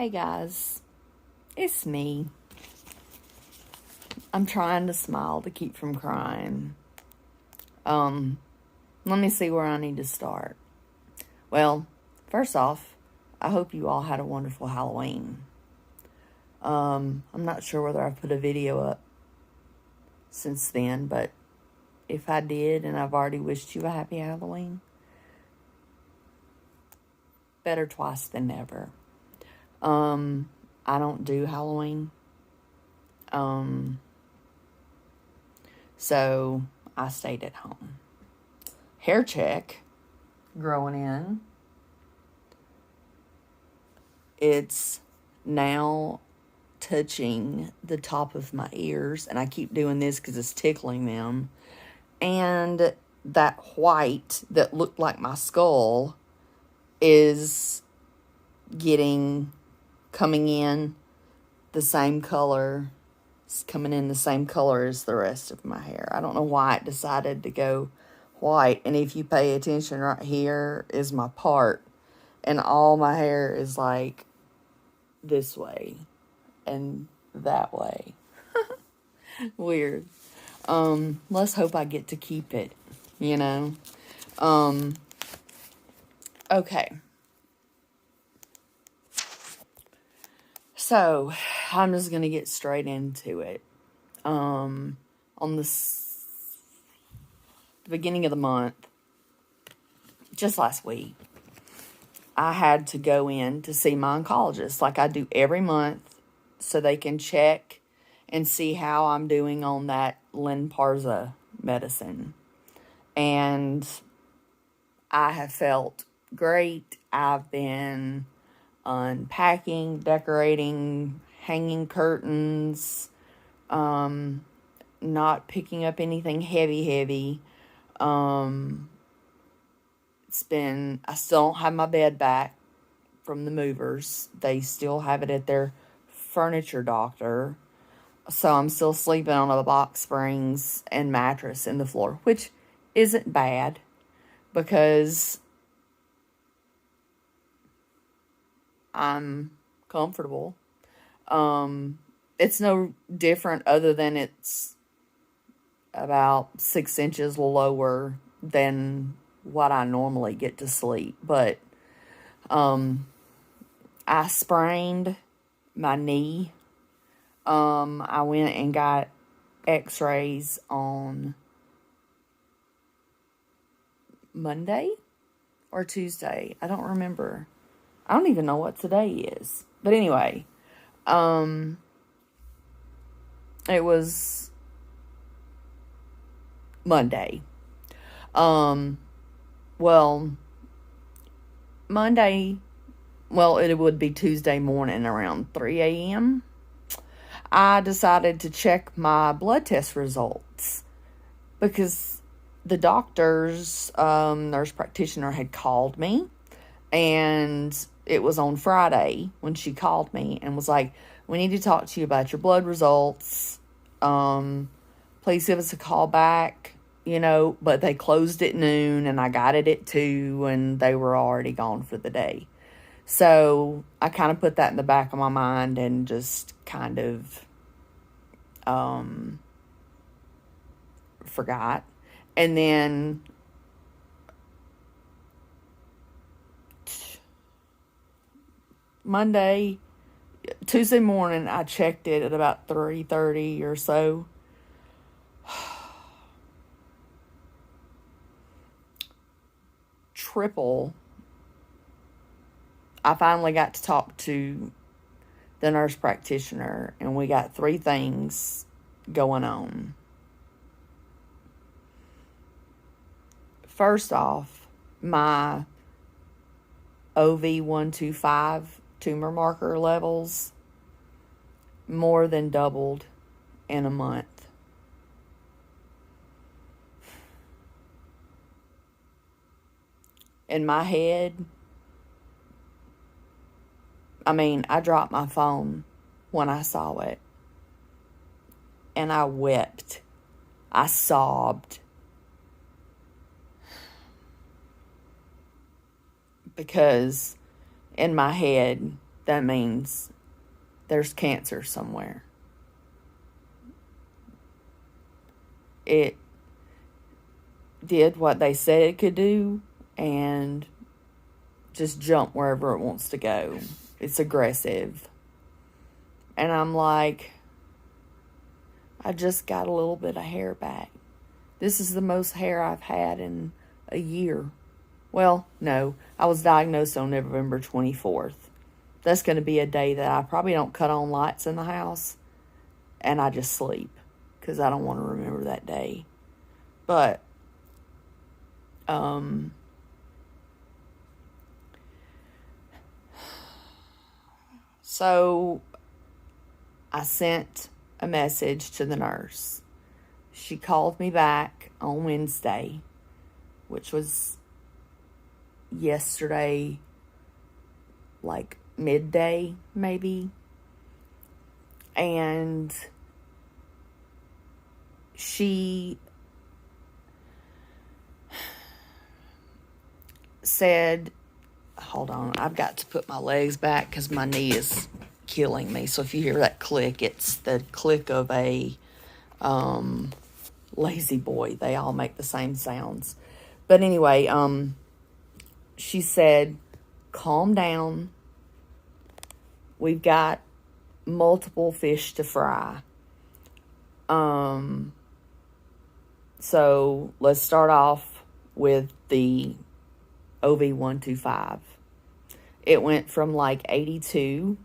Hey guys, it's me. I'm trying to smile to keep from crying. Let me see where I need to start. Well, first off, I hope you all had a wonderful Halloween. I'm not sure whether I've put a video up since then, but if I did and I've already wished you a happy Halloween, better twice than never. I don't do Halloween. So I stayed at home. Hair check, growing in. It's now touching the top of my ears, and I keep doing this because it's tickling them. And that white that looked like my skull is coming in the same color. It's coming in the same color as the rest of my hair. I don't know why it decided to go white. And if you pay attention, right here is my part. And all my hair is like this way and that way. Weird. Let's hope I get to keep it, you know. Okay. So, I'm just going to get straight into it. On the beginning of the month, just last week, I had to go in to see my oncologist like I do every month so they can check and see how I'm doing on that Lynparza medicine. And I have felt great. I've been unpacking, decorating, hanging curtains, not picking up anything heavy. I still don't have my bed back from the movers. They still have it at their furniture doctor. So I'm still sleeping on a box springs and mattress in the floor, which isn't bad because I'm comfortable. It's no different other than it's about 6 inches lower than what I normally get to sleep. But I sprained my knee. I went and got x-rays on Monday or Tuesday. I don't remember. I don't even know what today is. But anyway, it was Monday. It would be Tuesday morning around 3 a.m. I decided to check my blood test results because the doctor's nurse practitioner had called me, and it was on Friday when she called me and was like, "We need to talk to you about your blood results. Please give us a call back." But they closed at noon and I got it at 2 and they were already gone for the day. So I kind of put that in the back of my mind and just kind of forgot. And then Tuesday morning, I checked it at about 3:30 or so. Triple. I finally got to talk to the nurse practitioner, and we got 3 things going on. First off, my OV125 tumor marker levels more than doubled in a month. In my head, I dropped my phone when I saw it. And I wept. I sobbed. Because in my head, that means there's cancer somewhere. It did what they said it could do and just jump wherever it wants to go. It's aggressive. And I'm like, I just got a little bit of hair back. This is the most hair I've had in a year. Well, no, I was diagnosed on November 24th. That's going to be a day that I probably don't cut on lights in the house and I just sleep because I don't want to remember that day. But, so I sent a message to the nurse. She called me back on Wednesday, which was yesterday, like midday, maybe. And she said, hold on, I've got to put my legs back because my knee is killing me. So if you hear that click, it's the click of a lazy boy. They all make the same sounds. But anyway, she said, calm down. We've got multiple fish to fry. So let's start off with the OV125. It went from like 82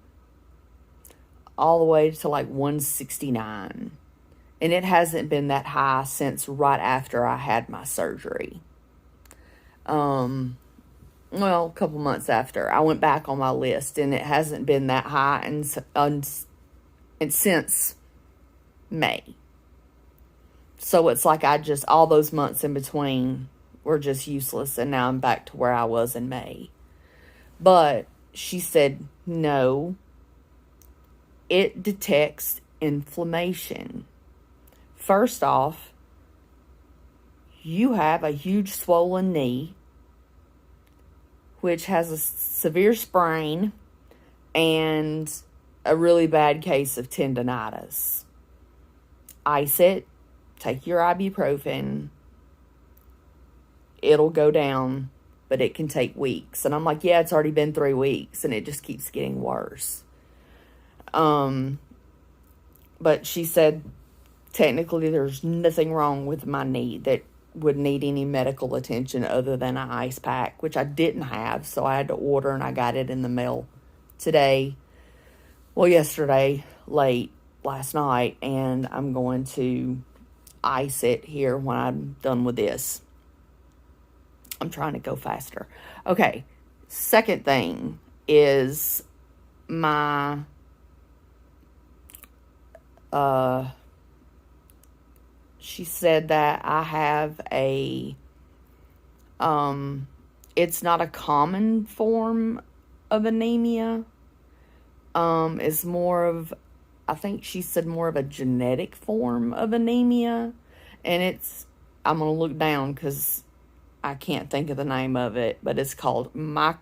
all the way to like 169. And it hasn't been that high since right after I had my surgery. Well, a couple months after. I went back on my list and it hasn't been that high and since May. So it's like all those months in between were just useless, and now I'm back to where I was in May. But she said, no, it detects inflammation. First off, you have a huge swollen knee, which has a severe sprain and a really bad case of tendonitis. Ice it, take your ibuprofen, it'll go down, but it can take weeks. And I'm like, yeah, it's already been 3 weeks, and it just keeps getting worse. But she said, technically, there's nothing wrong with my knee that would need any medical attention other than an ice pack, which I didn't have, so I had to order, and I got it in the mail yesterday, late last night, and I'm going to ice it here when I'm done with this. I'm trying to go faster. Okay, second thing is my she said that I have it's not a common form of anemia. It's more of, I think she said more of a genetic form of anemia. And I'm going to look down because I can't think of the name of it, but it's called macrocytic,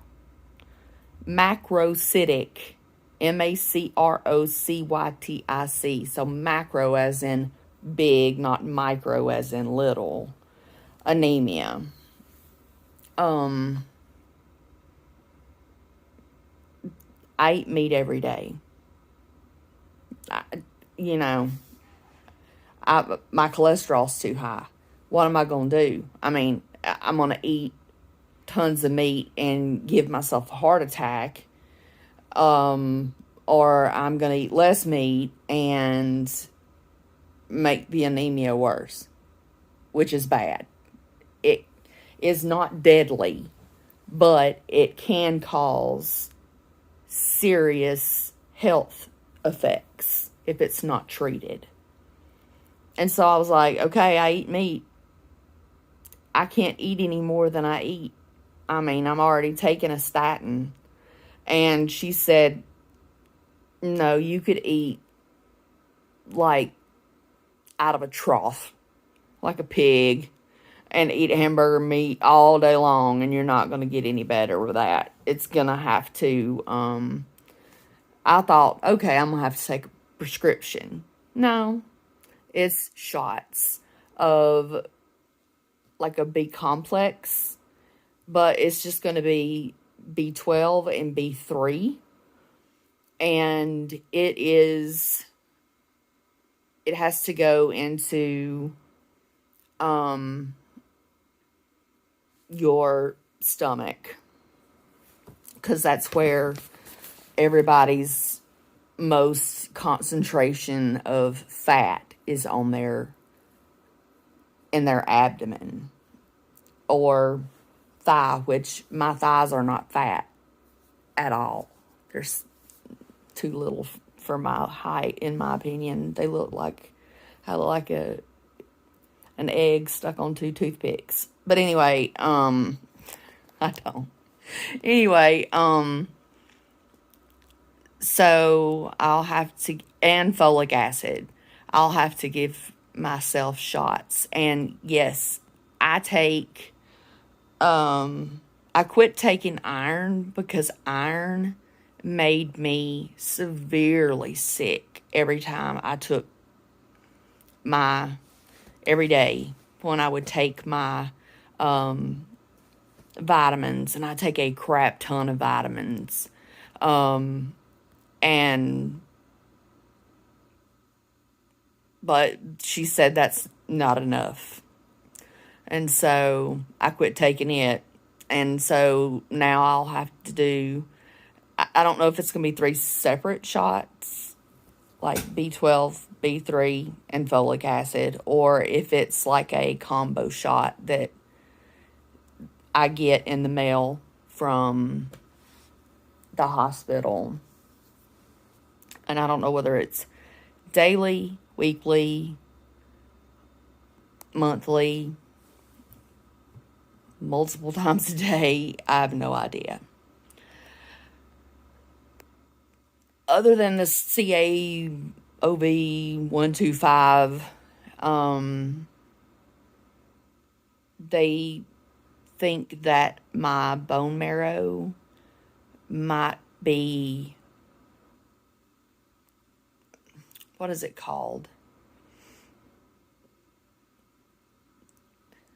MACROCYTIC. So macro as in big, not micro as in little, anemia. I eat meat every day. My cholesterol's too high. What am I going to do? I mean, I'm going to eat tons of meat and give myself a heart attack. Or I'm going to eat less meat and make the anemia worse, which is bad. It is not deadly, but it can cause serious health effects if it's not treated. And so I was like, okay, I eat meat. I can't eat any more than I eat. I mean, I'm already taking a statin. And she said, no, you could eat like out of a trough, like a pig, and eat hamburger meat all day long, and you're not going to get any better with that. It's going to have to I thought, okay, I'm going to have to take a prescription. No, it's shots of like a B complex, but it's just going to be B12 and B3. And it has to go into your stomach, because that's where everybody's most concentration of fat is on in their abdomen or thigh, which my thighs are not fat at all. They're too little for my height, in my opinion. They look like an egg stuck on two toothpicks. But anyway, I don't. Anyway, so I'll have to, and folic acid. I'll have to give myself shots. And yes, I quit taking iron because iron made me severely sick every time I took every day when I would take my vitamins, and I take a crap ton of vitamins. But she said that's not enough. And so I quit taking it. And so now I'll have to do, I don't know if it's going to be 3 separate shots, like B12, B3, and folic acid, or if it's like a combo shot that I get in the mail from the hospital. And I don't know whether it's daily, weekly, monthly, multiple times a day. I have no idea. Other than the CAOV 125, they think that my bone marrow might be, what is it called?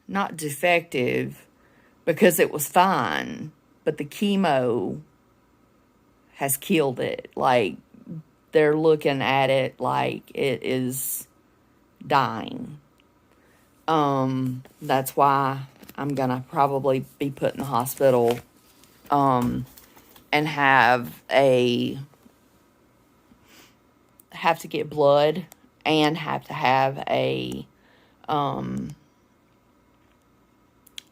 Not defective, because it was fine, but the chemo has killed it. Like, they're looking at it like it is dying. That's why I'm gonna probably be put in the hospital, and have to get blood, and have to have a,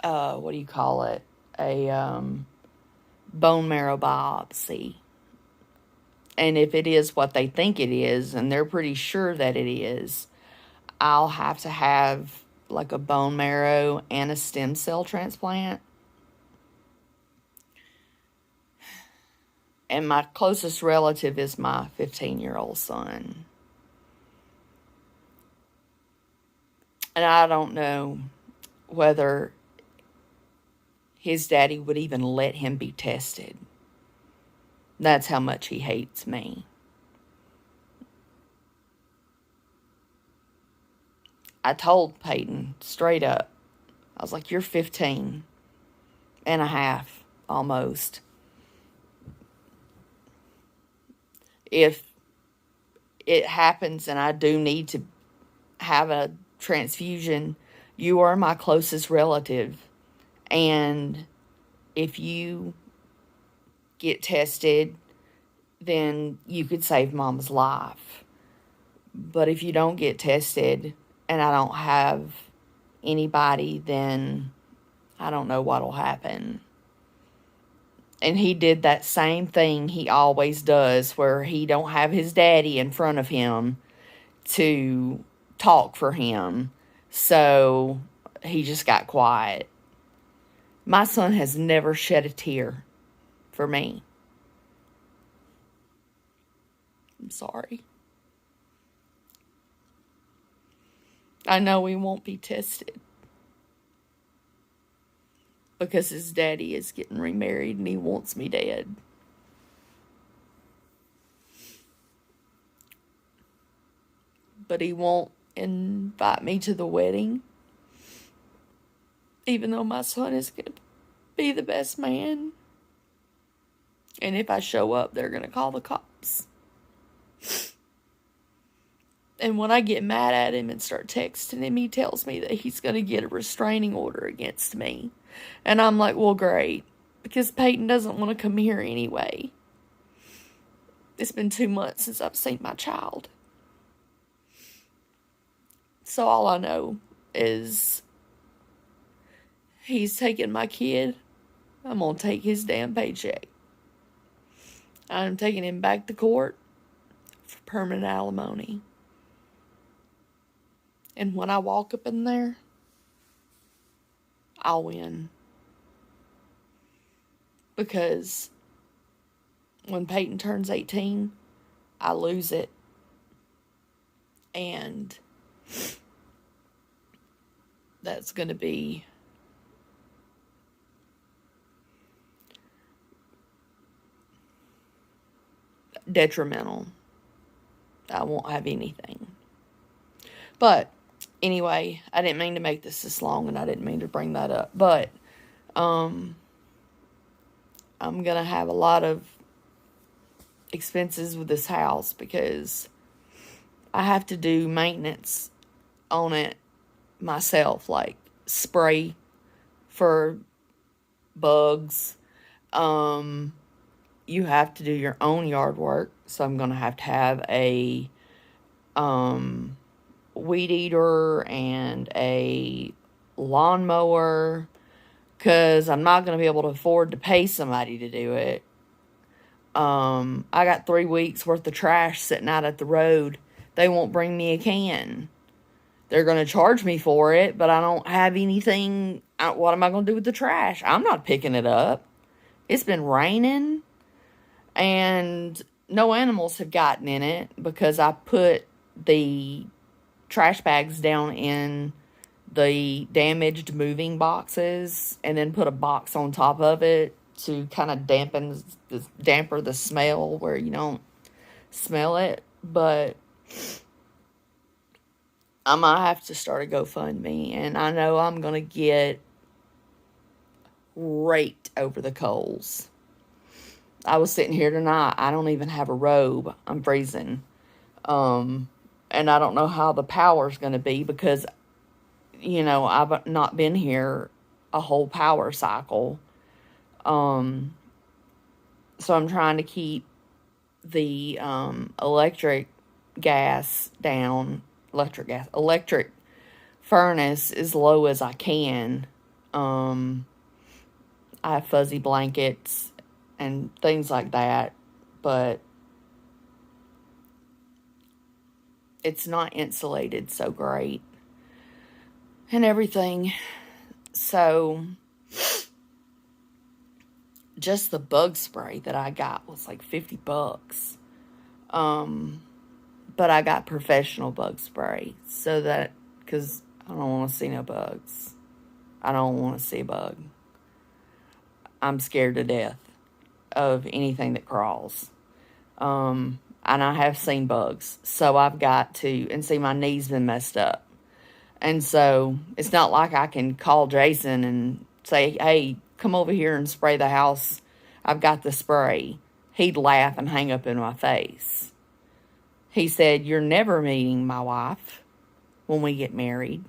what do you call it? A, bone marrow biopsy. And if it is what they think it is, and they're pretty sure that it is, I'll have to have like a bone marrow and a stem cell transplant. And my closest relative is my 15-year-old son. And I don't know whether his daddy would even let him be tested. That's how much he hates me. I told Peyton straight up, I was like, you're 15 and a half, almost. If it happens and I do need to have a transfusion, you are my closest relative. And if you get tested, then you could save Mom's life. But if you don't get tested and I don't have anybody, then I don't know what'll happen. And he did that same thing he always does, where he don't have his daddy in front of him to talk for him. So he just got quiet. My son has never shed a tear for me. I'm sorry. I know he won't be tested because his daddy is getting remarried and he wants me dead. but he won't invite me to the wedding, even though my son is going to be the best man. And if I show up, they're going to call the cops. And when I get mad at him and start texting him, he tells me that he's going to get a restraining order against me. And I'm like, well, great. Because Peyton doesn't want to come here anyway. It's been 2 months since I've seen my child. So all I know is he's taking my kid. I'm going to take his damn paycheck. I'm taking him back to court for permanent alimony. And when I walk up in there, I'll win. Because when Peyton turns 18, I lose it. And that's going to be detrimental. I won't have anything. But anyway, I didn't mean to make this long, and I didn't mean to bring that up. But I'm going to have a lot of expenses with this house because I have to do maintenance on it myself, like spray for bugs. You have to do your own yard work, so I'm going to have a weed eater and a lawnmower, because I'm not going to be able to afford to pay somebody to do it. I got 3 weeks worth of trash sitting out at the road. They won't bring me a can. They're going to charge me for it, but I don't have anything. What am I going to do with the trash? I'm not picking it up. It's been raining, and no animals have gotten in it because I put the trash bags down in the damaged moving boxes and then put a box on top of it to kind of damper the smell where you don't smell it. But I might have to start a GoFundMe, and I know I'm going to get raked over the coals. I was sitting here tonight. I don't even have a robe. I'm freezing. And I don't know how the power's going to be because, I've not been here a whole power cycle. So I'm trying to keep the electric furnace as low as I can. I have fuzzy blankets and things like that, but it's not insulated so great and everything. So just the bug spray that I got was like $50. But I got professional bug spray because I don't want to see no bugs. I don't want to see a bug. I'm scared to death of anything that crawls. And I have seen bugs. So I've got to, and see, my knee's been messed up. And so it's not like I can call Jason and say, hey, come over here and spray the house. I've got the spray. He'd laugh and hang up in my face. He said, you're never meeting my wife when we get married.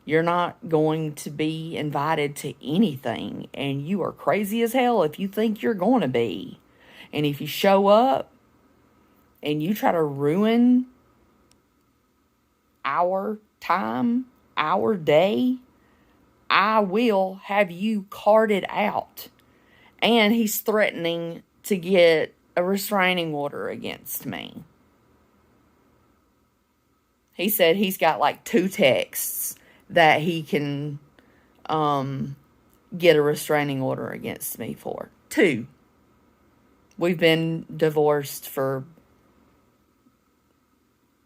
You're not going to be invited to anything. And you are crazy as hell if you think you're going to be. And if you show up and you try to ruin our time, our day, I will have you carted out. And he's threatening to get a restraining order against me. He said he's got like 2 texts that he can get a restraining order against me for. 2. We've been divorced for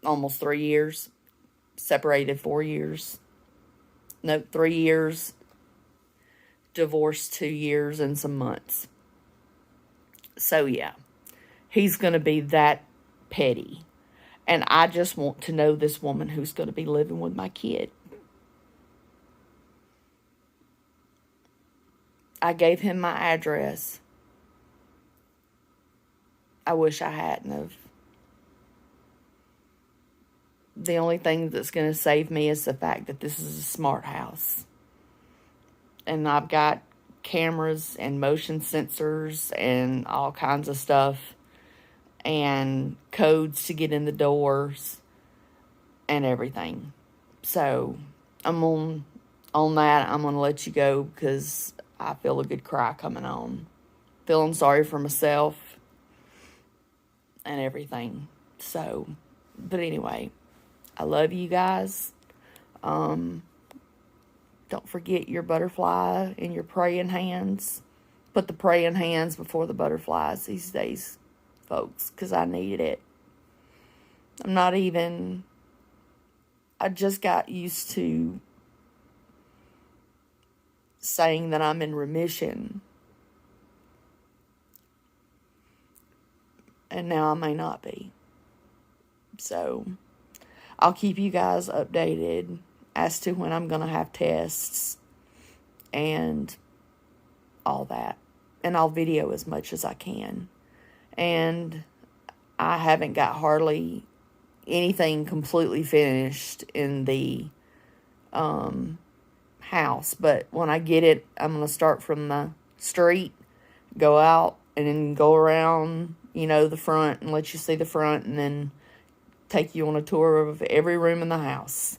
almost 3 years. Separated 4 years. No, 3 years. Divorced 2 years and some months. So yeah, he's going to be that petty. And I just want to know this woman who's going to be living with my kid. I gave him my address. I wish I hadn't have. The only thing that's going to save me is the fact that this is a smart house. And I've got cameras and motion sensors and all kinds of stuff and codes to get in the doors and everything. So I'm on that. I'm going to let you go because I feel a good cry coming on. Feeling sorry for myself and everything. So, but anyway, I love you guys. Don't forget your butterfly in your praying hands. Put the praying hands before the butterflies these days, folks, because I needed it. I just got used to saying that I'm in remission. And now I may not be. So I'll keep you guys updated as to when I'm going to have tests and all that. And I'll video as much as I can. And I haven't got hardly anything completely finished in the house. But when I get it, I'm going to start from the street, go out, and then go around, the front and let you see the front, and then take you on a tour of every room in the house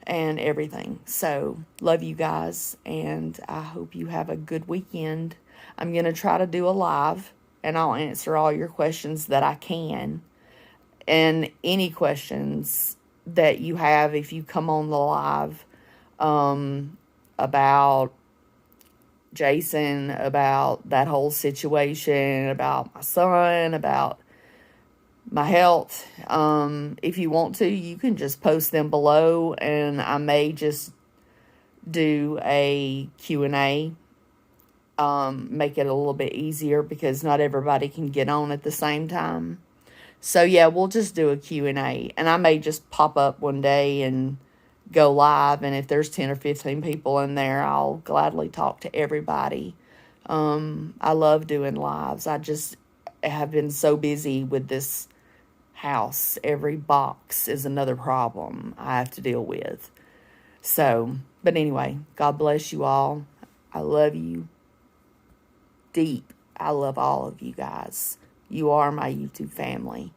and everything. So, love you guys, and I hope you have a good weekend. I'm going to try to do a live, and I'll answer all your questions that I can. And any questions that you have, if you come on the live, about Jason, about that whole situation, about my son, about my health. If you want to, you can just post them below, and I may just do a Q&A. Make it a little bit easier because not everybody can get on at the same time. So yeah, we'll just do a Q&A, and I may just pop up one day and go live, and if there's 10 or 15 people in there, I'll gladly talk to everybody. I love doing lives. I just have been so busy with this house. Every box is another problem I have to deal with. So, but anyway, God bless you all. I love you deep. I love all of you guys. You are my YouTube family.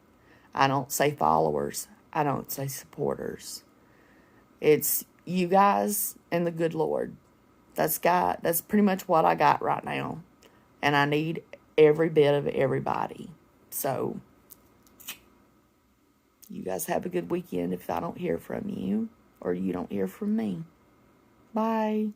I don't say followers. I don't say supporters. It's you guys and the good Lord. That's pretty much what I got right now. And I need every bit of everybody. So, you guys have a good weekend if I don't hear from you or you don't hear from me. Bye.